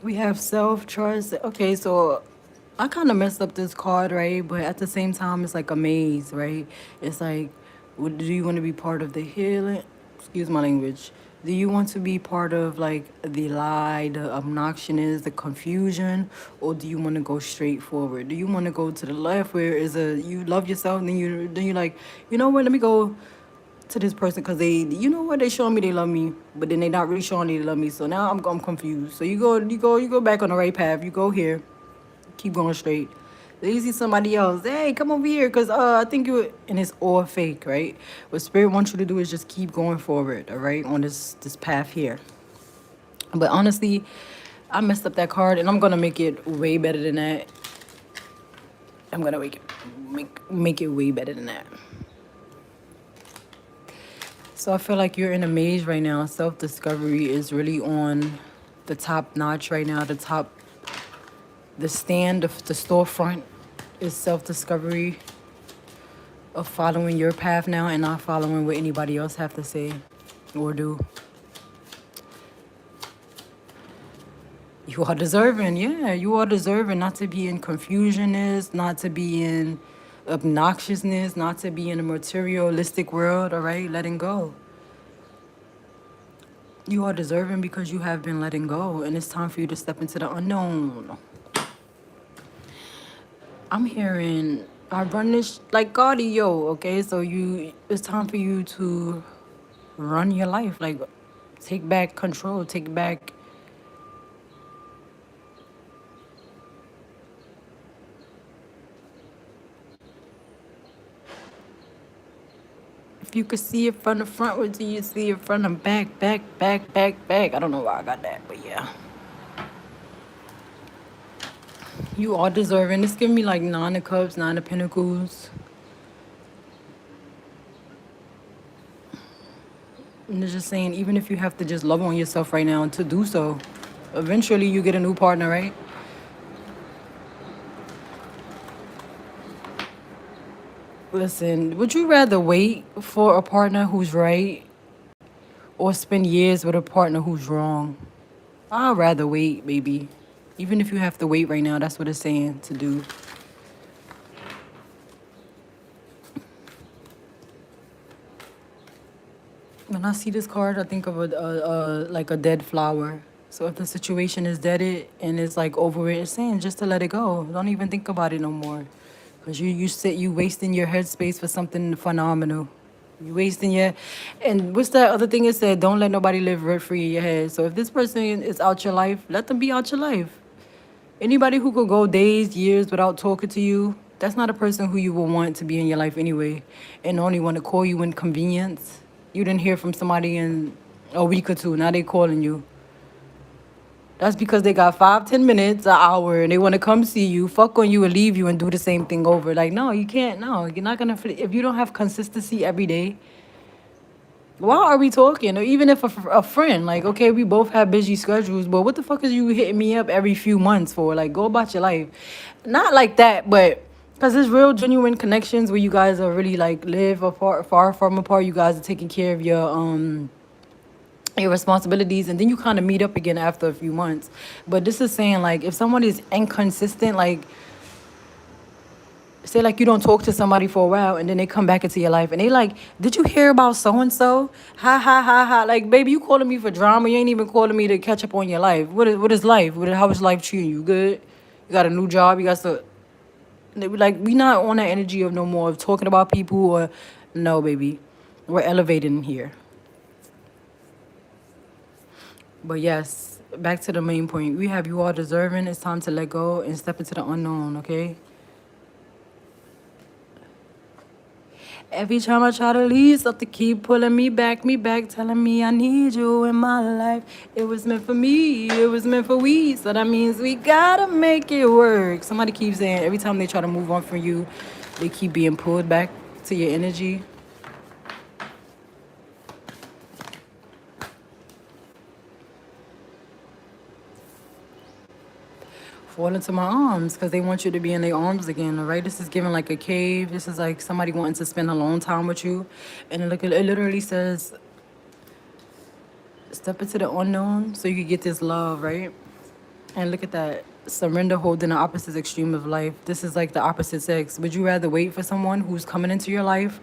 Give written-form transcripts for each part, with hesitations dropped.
We have self-trust. Okay, so I kind of messed up this card, right? But at the same time, it's like a maze, right? It's like, do you want to be part of the healing? Excuse my language. Do you want to be part of like the lie, the obnoxiousness, the confusion, or do you want to go straight forward? Do you want to go to the left where is a you love yourself, and then you like, you know what? Let me go to this person because they, you know what, they showing me they love me, but then they not really showing they love me. So now I'm confused. So you go back on the right path. You go here, keep going straight. Then you see somebody else. Hey, come over here, cause I think you, and it's all fake, right? What spirit wants you to do is just keep going forward, all right, on this path here. But honestly, I messed up that card, and I'm gonna make it way better than that. I'm gonna make it way better than that. So I feel like you're in a maze right now. Self-discovery is really on the top notch right now. The stand, the storefront is self-discovery of following your path now and not following what anybody else have to say or do. You are deserving, yeah. You are deserving not to be in confusionness, not to be in obnoxiousness, not to be in a materialistic world, all right? Letting go. You are deserving because you have been letting go, and it's time for you to step into the unknown. I'm hearing I run this like cardio, okay? So it's time for you to run your life, like take back control, take back. If you could see it from the front, what do you see it from the back, back? I don't know why I got that, but yeah. You are deserving. It's giving me like 9 of cups, 9 of pentacles. And it's just saying, even if you have to just love on yourself right now to do so, eventually you get a new partner, right? Listen, would you rather wait for a partner who's right or spend years with a partner who's wrong? I'd rather wait, baby. Even if you have to wait right now, that's what it's saying to do. When I see this card, I think of like a dead flower. So if the situation is deaded and it's like over it, it's saying just to let it go. Don't even think about it no more. Cause you wasting your headspace for something phenomenal. You wasting your, and what's that other thing it said? Don't let nobody live rent free in your head. So if this person is out your life, let them be out your life. Anybody who could go days, years without talking to you, that's not a person who you will want to be in your life anyway, and only want to call you when convenience. You didn't hear from somebody in a week or two. Now they calling you. That's because they got 5, 10 minutes, an hour, and they want to come see you, fuck on you, and leave you and do the same thing over. Like, no, you can't. No, you're not gonna. If you don't have consistency every day, why are we talking? Or even if a friend, like, okay, we both have busy schedules, but what the fuck is you hitting me up every few months for? Like, go about your life. Not like that, but because there's real genuine connections where you guys are really like live apart, far from apart. You guys are taking care of your responsibilities, and then you kind of meet up again after a few months. But this is saying like if someone is inconsistent, like say like you don't talk to somebody for a while and then they come back into your life and they like, did you hear about so and so? Ha ha ha ha. Like, baby, you calling me for drama. You ain't even calling me to catch up on your life. What is life? How is life treating you? Good? You got a new job? You got to, they be like, we not on that energy of no more of talking about people or no, baby. We're elevating here. But yes, back to the main point. We have you all deserving. It's time to let go and step into the unknown, okay? Every time I try to leave, something keep pulling me back, telling me I need you in my life. It was meant for me, it was meant for we. So that means we gotta make it work. Somebody keeps saying every time they try to move on from you, they keep being pulled back to your energy. Fall into my arms because they want you to be in their arms again, all right? This is giving like a cave. This is like somebody wanting to spend a long time with you. And look, it literally says, step into the unknown so you can get this love, right? And look at that. Surrender holding the opposite extreme of life. This is like the opposite sex. Would you rather wait for someone who's coming into your life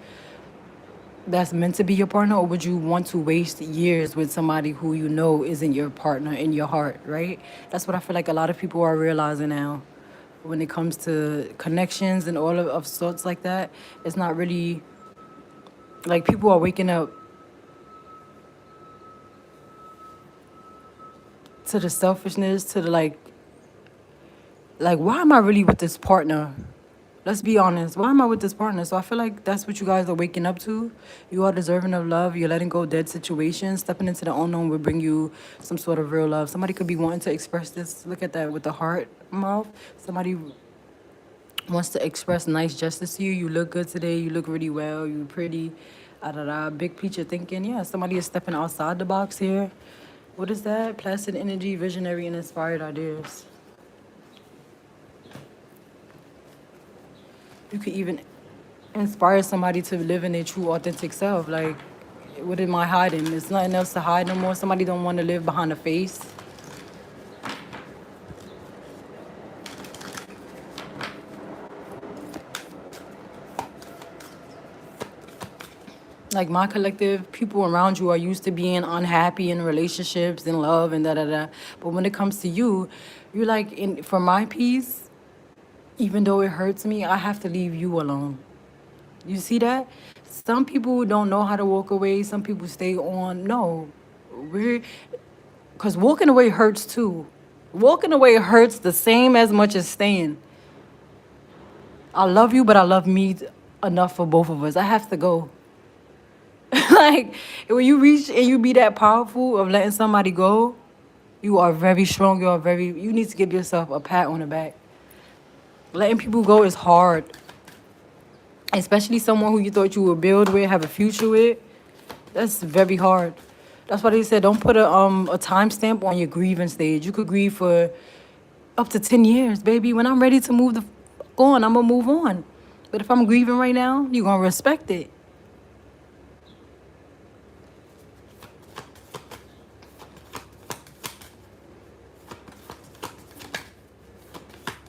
that's meant to be your partner, or would you want to waste years with somebody who you know isn't your partner in your heart, right? That's what I feel like a lot of people are realizing now when it comes to connections and all of sorts like that. It's not really like people are waking up to the selfishness, to the like why am I really with this partner? Let's be honest. Why am I with this partner? So I feel like that's what you guys are waking up to. You are deserving of love. You're letting go of dead situations. Stepping into the unknown will bring you some sort of real love. Somebody could be wanting to express this. Look at that with the heart mouth. Somebody wants to express nice justice to you. You look good today. You look really well. You pretty. Big picture thinking. Yeah, somebody is stepping outside the box here. What is that? Placid energy, visionary, and inspired ideas. You could even inspire somebody to live in their true authentic self. Like, what am I hiding? There's nothing else to hide no more. Somebody don't want to live behind a face. Like my collective, people around you are used to being unhappy in relationships and love and da da da. But when it comes to you, you're like, for my peace, even though it hurts me, I have to leave you alone. You see that? Some people don't know how to walk away. Some people stay on. No, because walking away hurts too. Walking away hurts the same as much as staying. I love you, but I love me enough for both of us. I have to go. Like, when you reach and you be that powerful of letting somebody go, you are very strong. You need to give yourself a pat on the back. Letting people go is hard. Especially someone who you thought you would build with, have a future with. That's very hard. That's why they said don't put a timestamp on your grieving stage. You could grieve for up to 10 years, baby. When I'm ready to move the on, I'm gonna move on. But if I'm grieving right now, you're gonna respect it.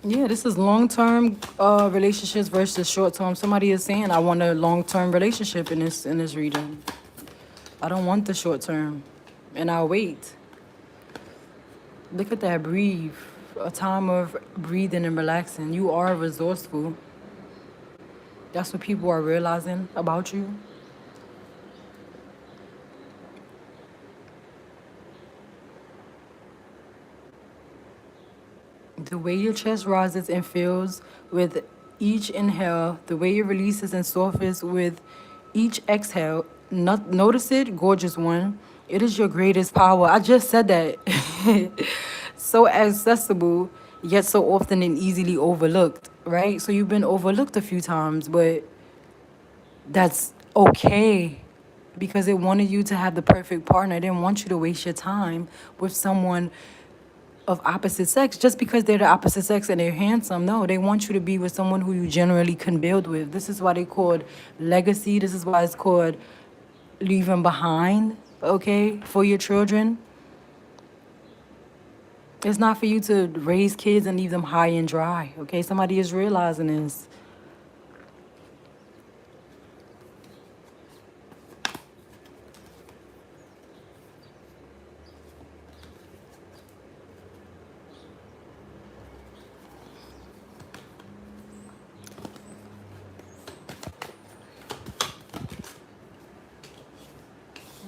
Yeah, this is long-term relationships versus short-term. Somebody is saying I want a long-term relationship in this reading. I don't want the short-term, and I'll wait. Look at that, breathe. A time of breathing and relaxing. You are resourceful. That's what people are realizing about you. The way your chest rises and fills with each inhale, the way it releases and softens with each exhale. Notice it, gorgeous one. It is your greatest power. I just said that. So accessible, yet so often and easily overlooked, right? So you've been overlooked a few times, but that's okay because it wanted you to have the perfect partner. It didn't want you to waste your time with someone of opposite sex just because they're the opposite sex and they're handsome. No, they want you to be with someone who you generally can build with. This is why they called legacy. This is why it's called leaving behind, okay, for your children. It's not for you to raise kids and leave them high and dry, okay? Somebody is realizing this.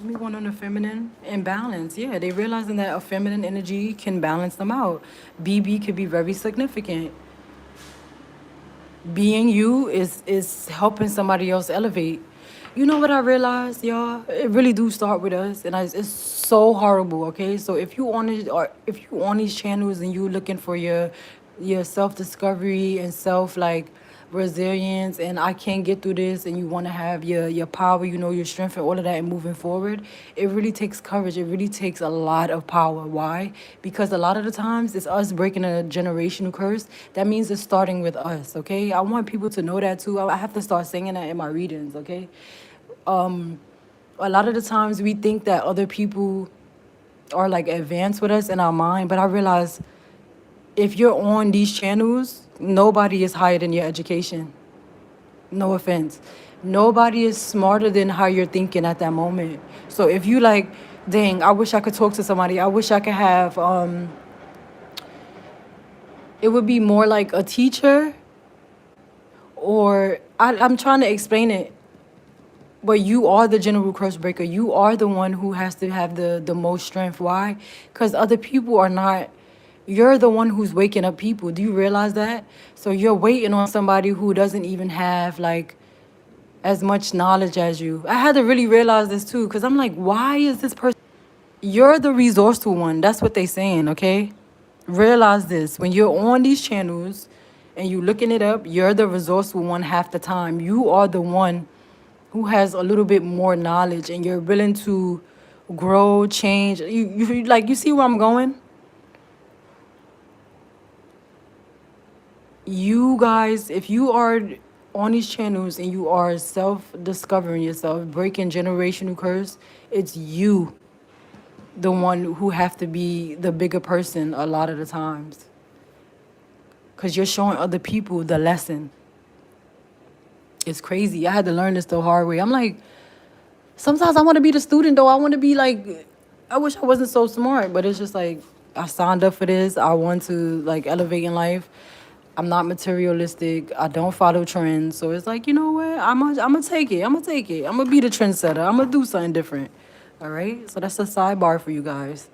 Me one on the feminine and balance. Yeah, they realizing that a feminine energy can balance them out. BB could be very significant. Being you is helping somebody else elevate. You know what I realized, y'all? It really do start with us, and it's so horrible. Okay, so if you on it, or if you on these channels and you looking for your self discovery and self like resilience, and I can't get through this, and you want to have your power, you know, your strength and all of that, and moving forward, it really takes courage. It really takes a lot of power. Why? Because a lot of the times it's us breaking a generational curse. That means it's starting with us. Okay, I want people to know that too. I have to start saying that in my readings. Okay, a lot of the times we think that other people are like advanced with us in our mind, but I realize if you're on these channels, nobody is higher than your education. No offense. Nobody is smarter than how you're thinking at that moment. So if you like, dang, I wish I could talk to somebody. I wish I could have it would be more like a teacher, or I'm trying to explain it. But you are the general curse breaker. You are the one who has to have the most strength. Why? Because other people are not. You're the one who's waking up people. Do you realize that? So you're waiting on somebody who doesn't even have like as much knowledge as you. I had to really realize this too, because I'm like, why is this person? You're the resourceful one. That's what they saying, okay? Realize this. When you're on these channels and you looking it up, you're the resourceful one half the time. You are the one who has a little bit more knowledge and you're willing to grow, change. You like you see where I'm going? You guys, if you are on these channels and you are self-discovering yourself, breaking generational curse, it's you, the one who have to be the bigger person a lot of the times. Because you're showing other people the lesson. It's crazy. I had to learn this the hard way. I'm like, sometimes I want to be the student though. I want to be like, I wish I wasn't so smart, but it's just like, I signed up for this. I want to like elevate in life. I'm not materialistic. I don't follow trends. So it's like, you know what? I'm gonna take it. I'm gonna take it. I'm gonna be the trendsetter. I'm gonna do something different. All right. So that's a sidebar for you guys.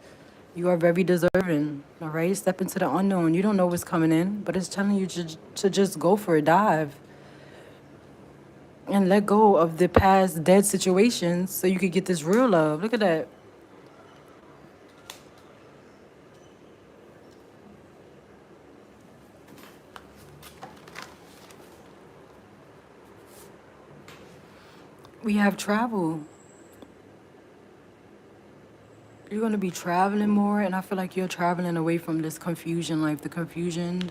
You are very deserving. All right. Step into the unknown. You don't know what's coming in, but it's telling you to just go for it. Dive and let go of the past dead situations so you could get this real love. Look at that. We have travel. You're gonna be traveling more, and I feel like you're traveling away from this confusion, like the confusion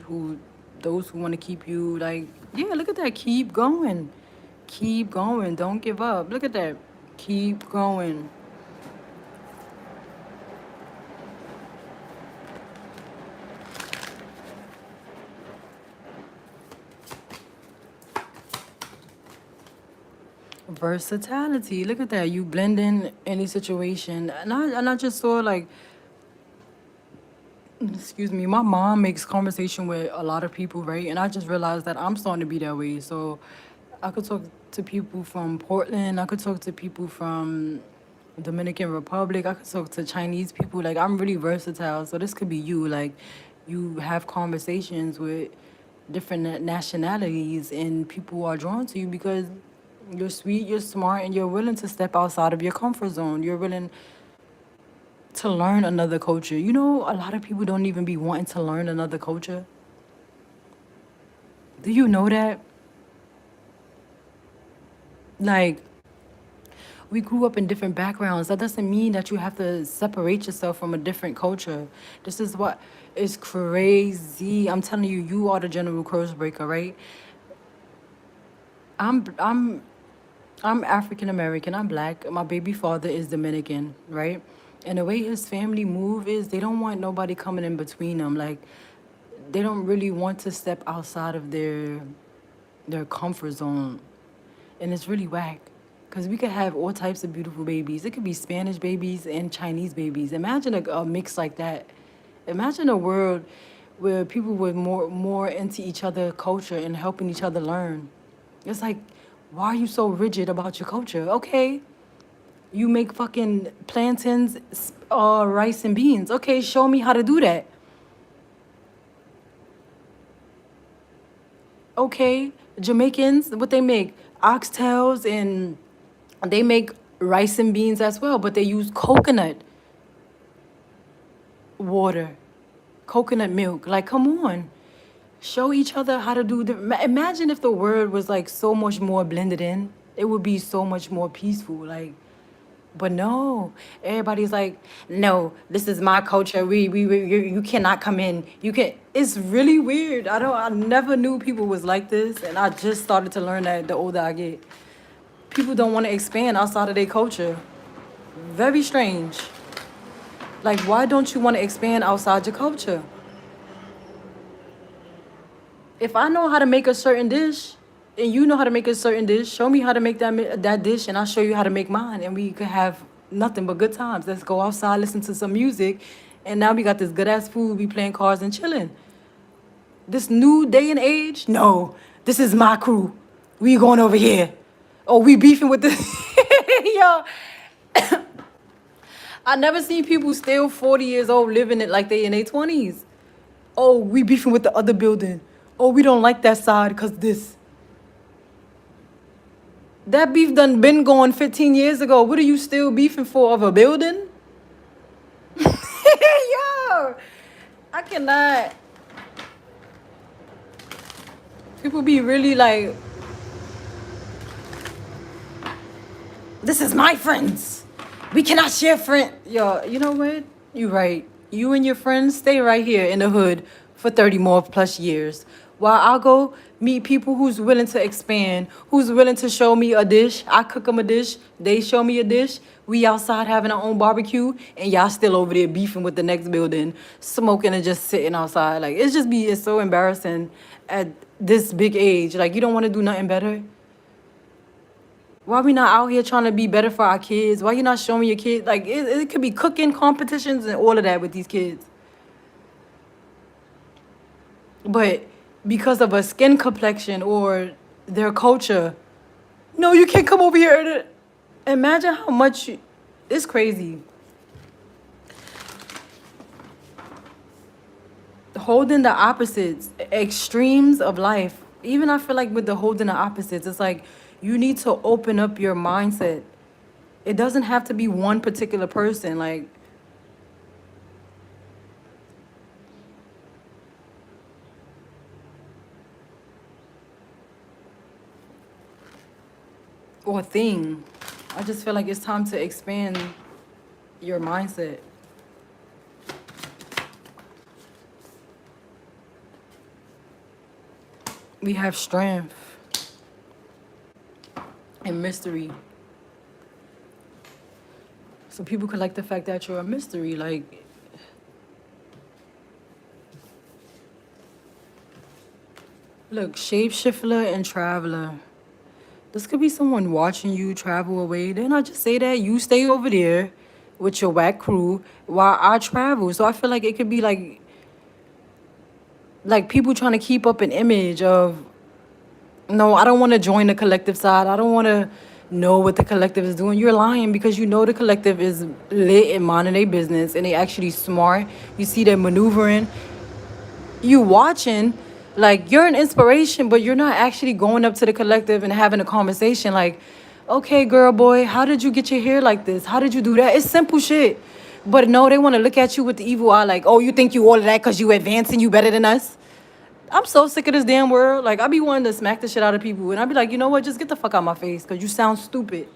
those who want to keep you like, yeah, look at that, keep going. Keep going, don't give up. Look at that. Keep going. Versatility. Look at that. You blend in any situation. And I just saw like, excuse me, my mom makes conversation with a lot of people, right? And I just realized that I'm starting to be that way. So I could talk to people from Portland. I could talk to people from Dominican Republic. I could talk to Chinese people. Like I'm really versatile. So this could be you. Like you have conversations with different nationalities and people are drawn to you because you're sweet, you're smart, and you're willing to step outside of your comfort zone. You're willing to learn another culture. You know, a lot of people don't even be wanting to learn another culture. Do you know that? Like, we grew up in different backgrounds. That doesn't mean that you have to separate yourself from a different culture. This is what is crazy. I'm telling you, you are the general curse breaker, right? I'm I'm I'm African American. I'm black. My baby father is Dominican, right? And the way his family move is they don't want nobody coming in between them. Like they don't really want to step outside of their comfort zone, and it's really whack. Cause we could have all types of beautiful babies. It could be Spanish babies and Chinese babies. Imagine a mix like that. Imagine a world where people were more into each other culture and helping each other learn. It's like, why are you so rigid about your culture? Okay, you make fucking plantains, rice and beans. Okay, show me how to do that. Okay, Jamaicans, what they make? Oxtails and they make rice and beans as well, but they use coconut water, coconut milk. Like, come on. Show each other how to do the. Imagine if the world was like so much more blended in. It would be so much more peaceful. Like, but no, everybody's like, no, this is my culture. You cannot come in. You can. It's really weird. I never knew people was like this, and I just started to learn that the older I get. People don't want to expand outside of their culture. Very strange. Like, why don't you want to expand outside your culture? If I know how to make a certain dish and you know how to make a certain dish, show me how to make that dish and I'll show you how to make mine and we could have nothing but good times. Let's go outside, listen to some music, and now we got this good ass food, we playing cards and chilling. This new day and age, no, this is my crew. We going over here. Oh, we beefing with this. Yo, I never seen people still 40 years old living it like they in their 20s. Oh, we beefing with the other building. Oh, we don't like that side because this. That beef done been going 15 years ago. What are you still beefing for of a building? Yo, I cannot. People be really like, this is my friends. We cannot share friends. Yo, you know what? You right. You and your friends stay right here in the hood for 30 more plus years. While I'll go meet people who's willing to expand, who's willing to show me a dish. I cook them a dish. They show me a dish. We outside having our own barbecue, and y'all still over there beefing with the next building, smoking and just sitting outside. Like, it's so embarrassing at this big age. Like, you don't want to do nothing better. Why we not out here trying to be better for our kids? Why you not showing your kids? Like, it could be cooking competitions and all of that with these kids. But because of a skin complexion or their culture, no, you can't come over here. Imagine how much, it's crazy. Holding the opposites, extremes of life. Even I feel like with the holding the opposites, it's like you need to open up your mindset. It doesn't have to be one particular person. Like, or thing. I just feel like it's time to expand your mindset. We have strength and mystery. So people could like the fact that you're a mystery. Like, look, shapeshifter and traveler. This could be someone watching you travel away. Then I just say that you stay over there with your whack crew while I travel. So I feel like it could be like people trying to keep up an image of, no, I don't want to join the collective side. I don't want to know what the collective is doing. You're lying because you know the collective is lit and minding their business and they actually smart. You see them maneuvering. You watching, like, you're an inspiration, but you're not actually going up to the collective and having a conversation like, okay, girl, boy, how did you get your hair like this? How did you do that? It's simple shit. But no, they want to look at you with the evil eye like, oh, you think you all of that because you advancing, you better than us? I'm so sick of this damn world. Like, I be wanting to smack the shit out of people. And I be like, you know what? Just get the fuck out my face because you sound stupid.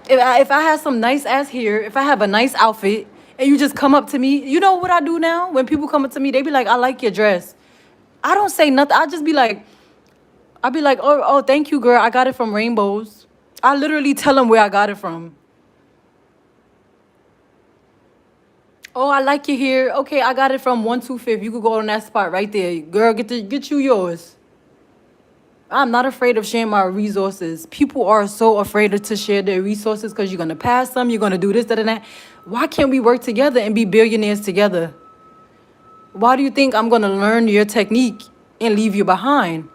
If I had some nice ass hair, if I have a nice outfit, and you just come up to me, you know what I do now? When people come up to me, they be like, I like your dress. I don't say nothing. I just be like, oh, thank you, girl. I got it from Rainbows. I literally tell them where I got it from. Oh, I like your hair. Okay, I got it from 125. You could go on that spot right there. Girl, get you yours. I'm not afraid of sharing my resources. People are so afraid to share their resources because you're going to pass them, you're going to do this, that, and that. Why can't we work together and be billionaires together? Why do you think I'm going to learn your technique and leave you behind?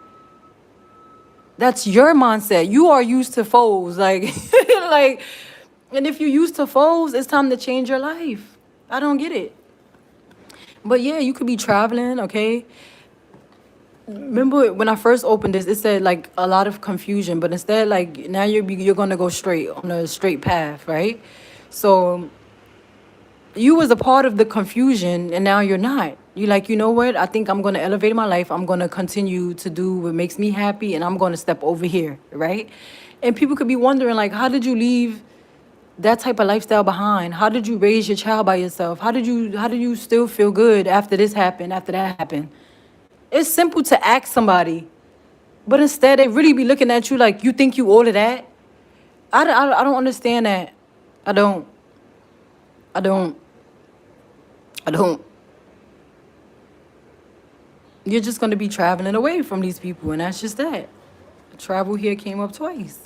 That's your mindset. You are used to foes. Like, like, and if you're used to foes, it's time to change your life. I don't get it. But yeah, you could be traveling, okay? Remember when I first opened this, it said like a lot of confusion, but instead, like, now you're gonna go straight on a straight path, right? So you was a part of the confusion and now you're not. You're like, you know what? I think I'm gonna elevate my life. I'm gonna continue to do what makes me happy and I'm gonna step over here, right? And people could be wondering, like, how did you leave that type of lifestyle behind? How did you raise your child by yourself? How did you still feel good after this happened, after that happened? It's simple to ask somebody, but instead they really be looking at you like, you think you all of that? I don't understand that. I don't. I don't. You're just going to be traveling away from these people, and that's just that. Travel here came up twice.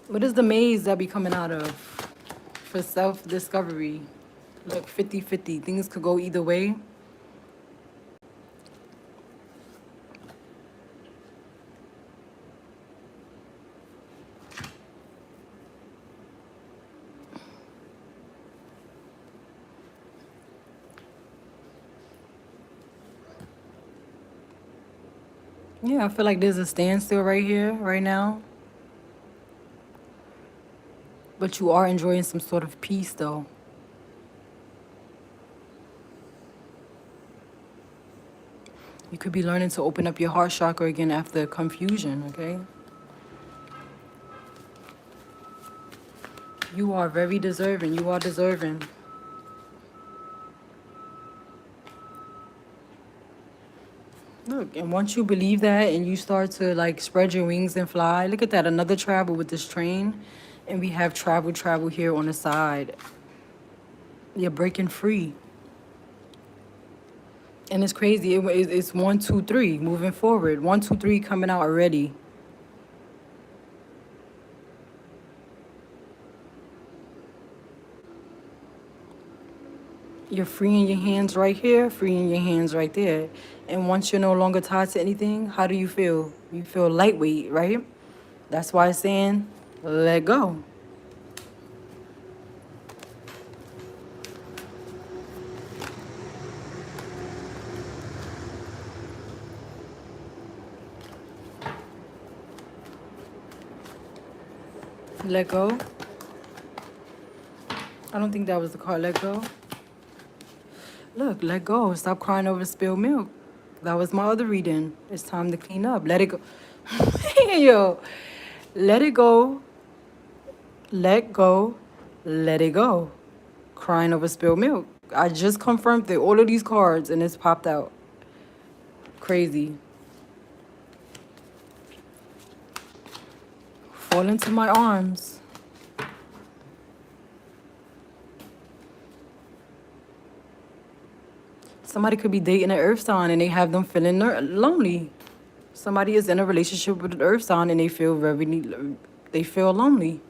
What is the maze that be coming out of for self-discovery? Look, 50-50. Things could go either way. Yeah, I feel like there's a standstill right here, right now. But you are enjoying some sort of peace, though. You could be learning to open up your heart chakra again after confusion, okay? You are very deserving. You are deserving. Look, and once you believe that and you start to like spread your wings and fly, look at that, another travel with this train. And we have travel here on the side. You're breaking free. And it's crazy. It's 1, 2, 3 moving forward. 1, 2, 3 coming out already. You're freeing your hands right here, freeing your hands right there. And once you're no longer tied to anything, how do you feel? You feel lightweight, right? That's why it's saying, let go. Let go. I don't think that was the card, let go. Look, let go. Stop crying over spilled milk. That was my other reading. It's time to clean up. Let it go. Yo, let it go. Let go. Let it go. Crying over spilled milk. I just confirmed that all of these cards and it's popped out. Crazy. Fall into my arms. Somebody could be dating an earth sign and they have them feeling lonely. Somebody is in a relationship with an earth sign and they feel lonely.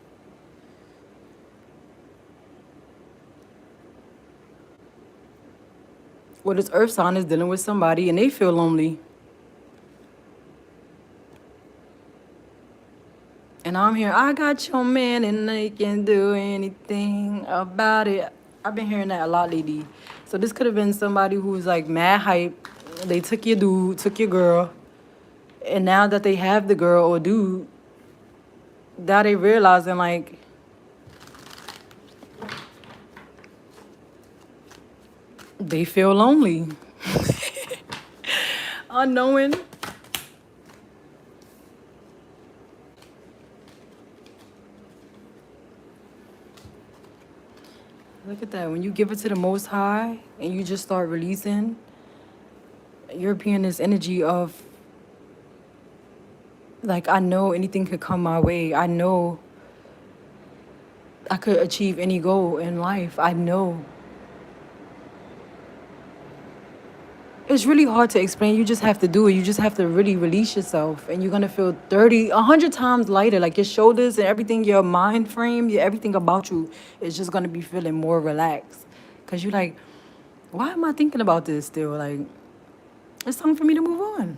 Or this earth sign is dealing with somebody and they feel lonely. And I'm here, I got your man and they can do anything about it. I've been hearing that a lot lately. So this could have been somebody who was like mad hype. They took your dude, took your girl. And now that they have the girl or dude, now they realizing like, they feel lonely. Unknowing. Look at that. When you give it to the Most High and you just start releasing, you're being this energy of, like, I know anything could come my way. I know I could achieve any goal in life. I know. It's really hard to explain. You just have to do it. You just have to really release yourself. And you're going to feel 100 times lighter. Like your shoulders and everything, your mind frame, everything about you is just going to be feeling more relaxed. Because you're like, why am I thinking about this still? Like, it's time for me to move on.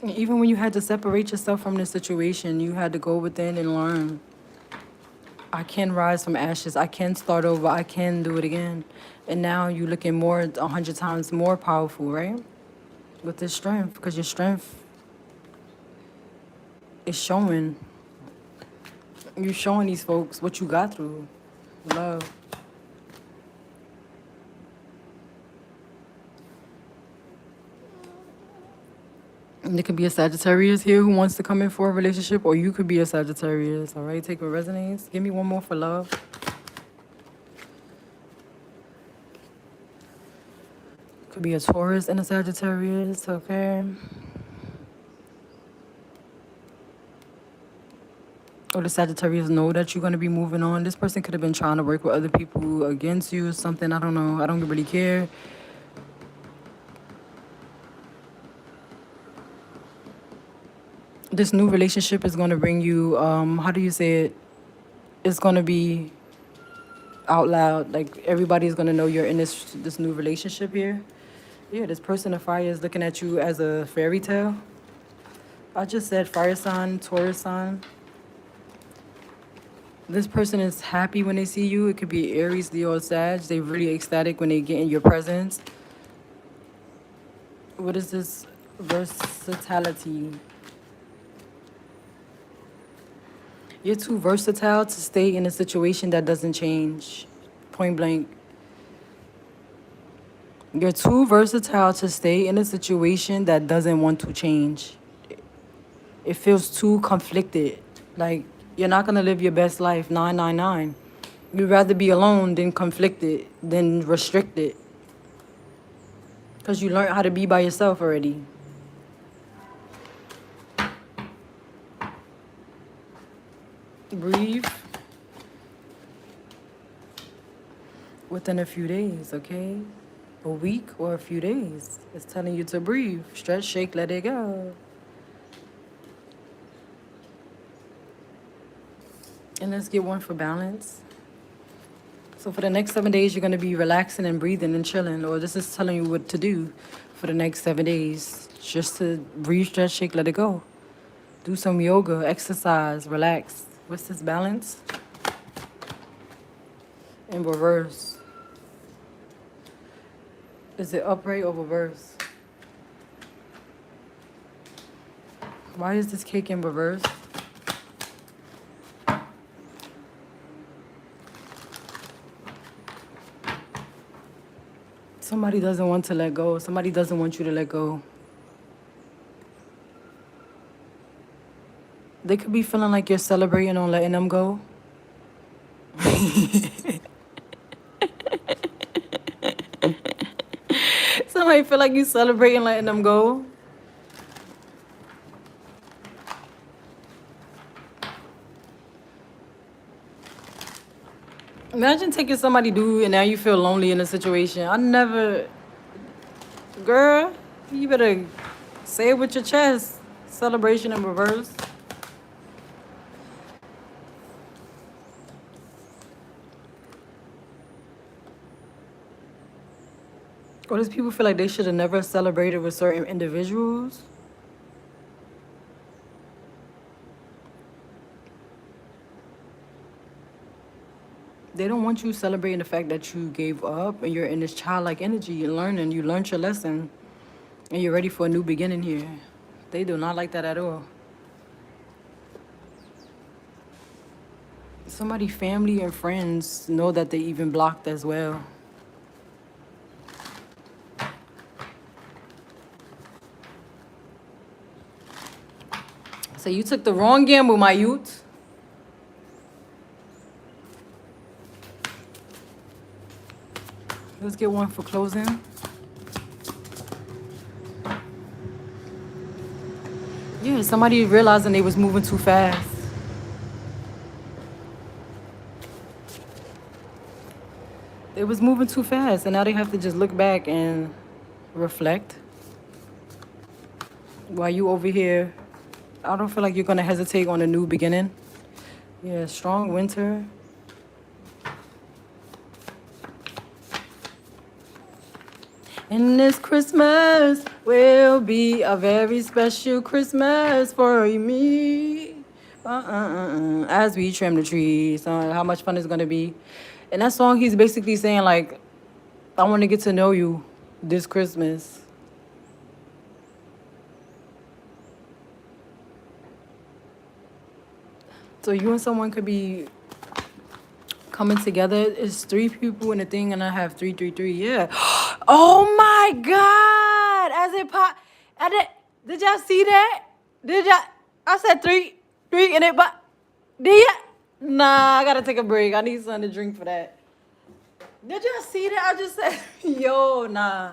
And even when you had to separate yourself from the situation, you had to go within and learn. I can rise from ashes. I can start over. I can do it again. And now you're looking 100 times more powerful, right? With this strength, because your strength is showing. You're showing these folks what you got through. Love. There could be a Sagittarius here who wants to come in for a relationship, or you could be a Sagittarius. All right, take what resonates. Give me one more for love. Could be a Taurus and a Sagittarius, okay? Or the Sagittarius know that you're going to be moving on. This person could have been trying to work with other people against you or something. I don't know. I don't really care. This new relationship is going to bring you, how do you say it? It's going to be out loud. Like, everybody's going to know you're in this new relationship here. Yeah, this person of fire is looking at you as a fairy tale. I just said fire sign, Taurus sign. This person is happy when they see you. It could be Aries, Leo, or Sag. They're really ecstatic when they get in your presence. What is this? Versatility. You're too versatile to stay in a situation that doesn't change. Point blank. You're too versatile to stay in a situation that doesn't want to change. It feels too conflicted. Like, you're not going to live your best life, 999. You'd rather be alone than conflicted, than restricted. Because you learned how to be by yourself already. Breathe. Within a few days, okay? A week or a few days. It's telling you to breathe. Stretch, shake, let it go. And let's get one for balance. So for the next 7 days, you're going to be relaxing and breathing and chilling. Or this is telling you what to do for the next 7 days. Just to breathe, stretch, shake, let it go. Do some yoga, exercise, relax. What's this balance? In reverse. Is it upright or reverse? Why is this cake in reverse? Somebody doesn't want to let go. Somebody doesn't want you to let go. They could be feeling like you're celebrating on letting them go. Somebody feel like you celebrating letting them go. Imagine taking somebody dude and now you feel lonely in a situation. I never... Girl, you better say it with your chest. Celebration in reverse. Or does people feel like they should have never celebrated with certain individuals? They don't want you celebrating the fact that you gave up and you're in this childlike energy. You're learning. You learned your lesson. And you're ready for a new beginning here. They do not like that at all. Somebody, family and friends know that they even blocked as well. So you took the wrong gamble, my youth. Let's get one for closing. Yeah, somebody realizing they was moving too fast. They was moving too fast, and now they have to just look back and reflect. While you over here, I don't feel like you're gonna hesitate on a new beginning. Yeah, strong winter. And this Christmas will be a very special Christmas for me. As we trim the trees, how much fun it's gonna be. And that song, he's basically saying like, I want to get to know you this Christmas. So you and someone could be coming together. It's 3 people in a thing, and I have 333. Yeah. Oh my God! As it pop, Did y'all see that? Did y'all? I said three in it, but did ya? Nah, I gotta take a break. I need something to drink for that. Did y'all see that? I just said, yo, nah.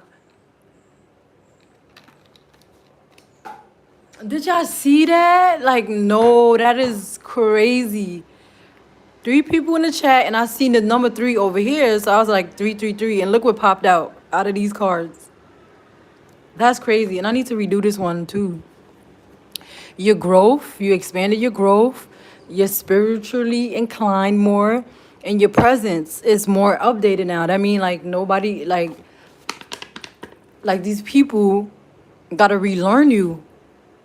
Did y'all see that? Like, no, that is crazy. 3 people in the chat, and I seen the number 3 over here, so I was like 333, and look what popped out of these cards. That's crazy, and I need to redo this one too. Your growth, you expanded your growth, you're spiritually inclined more, and your presence is more updated now. That mean like nobody like these people gotta relearn you.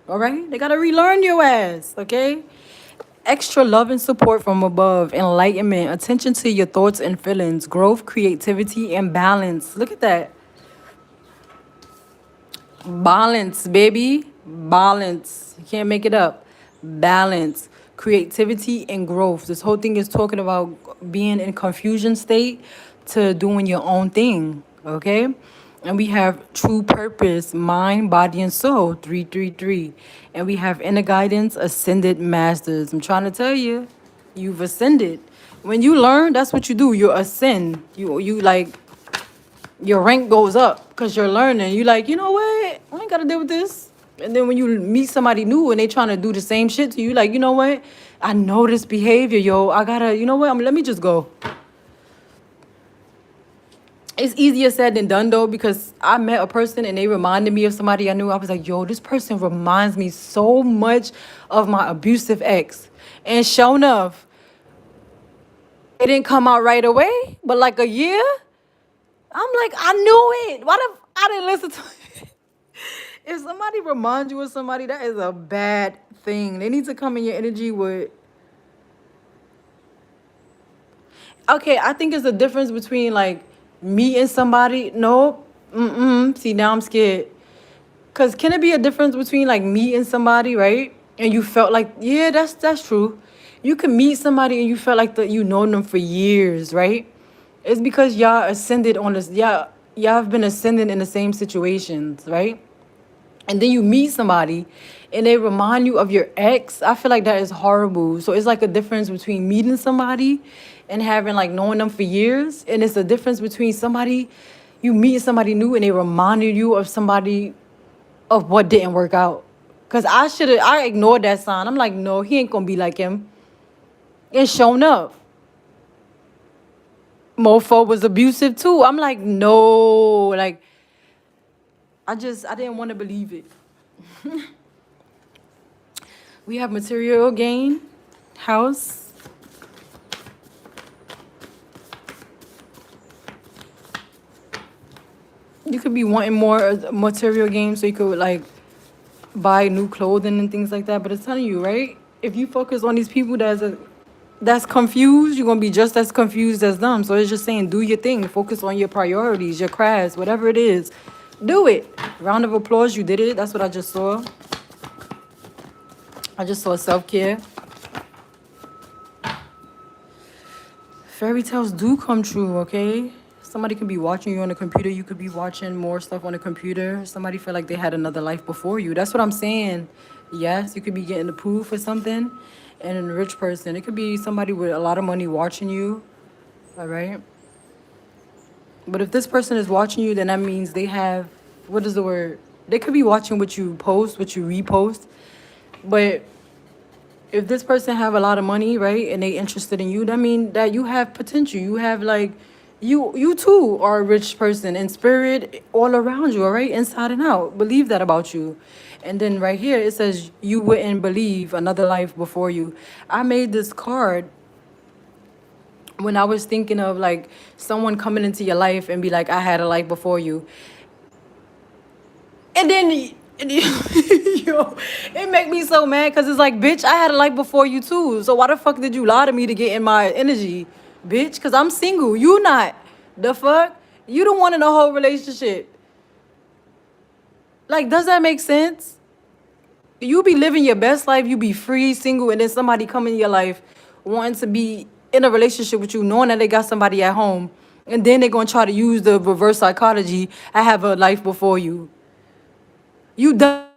All right? They gotta relearn your ass, okay? Extra love and support from above, enlightenment, attention to your thoughts and feelings, growth, creativity, and balance. Look at that. Balance, baby. Balance. You can't make it up. Balance, creativity, and growth. This whole thing is talking about being in confusion state to doing your own thing, okay? And we have true purpose, mind, body, and soul, 333. And we have inner guidance, ascended masters. I'm trying to tell you, you've ascended. When you learn, that's what you do. You ascend. You like your rank goes up because you're learning. You like, you know what? I ain't gotta deal with this. And then when you meet somebody new and they trying to do the same shit to you, like, you know what? I know this behavior, yo. I gotta, you know what? Let me just go. It's easier said than done though, because I met a person and they reminded me of somebody I knew. I was like, yo, this person reminds me so much of my abusive ex. And sure enough, it didn't come out right away, but like a year, I'm like, I knew it. Why the I didn't listen to it? If somebody reminds you of somebody, that is a bad thing. They need to come in your energy with. Okay, I think it's a difference between like meeting somebody. No, see, now I'm scared. Cause can it be a difference between like meeting somebody, right? And you felt like, yeah, that's true. You can meet somebody and you felt like you known them for years, right? It's because y'all ascended on this. Y'all have been ascending in the same situations, right? And then you meet somebody and they remind you of your ex. I feel like that is horrible. So it's like a difference between meeting somebody and having like knowing them for years. And it's a difference between somebody, you meet somebody new and they reminded you of somebody of what didn't work out. Cause I ignored that sign. I'm like, no, he ain't gonna be like him. And shown up. Mofo was abusive too. I'm like, no, like I didn't want to believe it. We have material gain, house. You could be wanting more material gain so you could like buy new clothing and things like that. But it's telling you, right? If you focus on these people that's confused, you're gonna be just as confused as them. So it's just saying, do your thing. Focus on your priorities, your crafts, whatever it is. Do it. Round of applause, you did it. That's what I just saw. I just saw self-care. Fairy tales do come true, okay? Somebody could be watching you on the computer. You could be watching more stuff on the computer. Somebody feel like they had another life before you. That's what I'm saying. Yes, you could be getting approved for something. And a rich person. It could be somebody with a lot of money watching you. All right? But if this person is watching you, then that means they have, what is the word? They could be watching what you post, what you repost. But if this person have a lot of money, right, and they interested in you, that mean that you have potential. You have like, you too are a rich person in spirit all around you, all right, inside and out. Believe that about you. And then right here it says you wouldn't believe another life before you. I made this card when I was thinking of like someone coming into your life and be like, I had a life before you. And then, yo, it make me so mad because it's like, bitch, I had a life before you too. So why the fuck did you lie to me to get in my energy, bitch? Because I'm single. You not. The fuck? You the one in the whole relationship. Like, does that make sense? You be living your best life. You be free, single, and then somebody come in your life wanting to be in a relationship with you, knowing that they got somebody at home. And then they're going to try to use the reverse psychology. I have a life before you. You done.